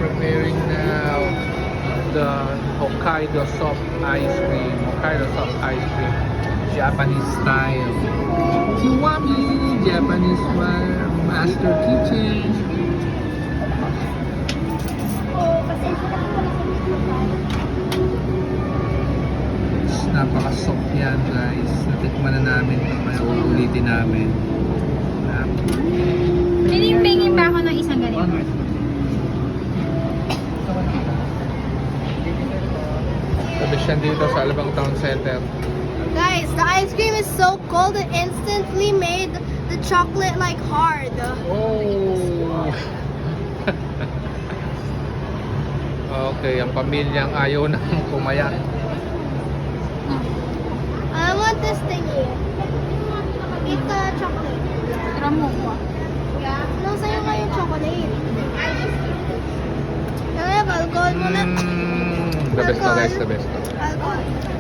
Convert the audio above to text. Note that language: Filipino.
preparing now the Hokkaido soft ice cream. Hokkaido soft ice cream. Japanese style. Kiwami! Japanese master kitchen. Napaka-soft yan guys. Natikman na namin ito. Kaya uulitin namin. Pinimpingin pa ako ng isang ganito. Sabi siya dito sa Alabang Town Center. Guys, the ice cream is so cold it instantly made the chocolate like hard. Oh! Okay, ang pamilyang ayaw na pumayat. I want this thingy. Eat the chocolate. Tira mo ko. Yeah. No, sa'yo nga yung chocolate. Kaya, balgol mo na. The best to guys, the best to.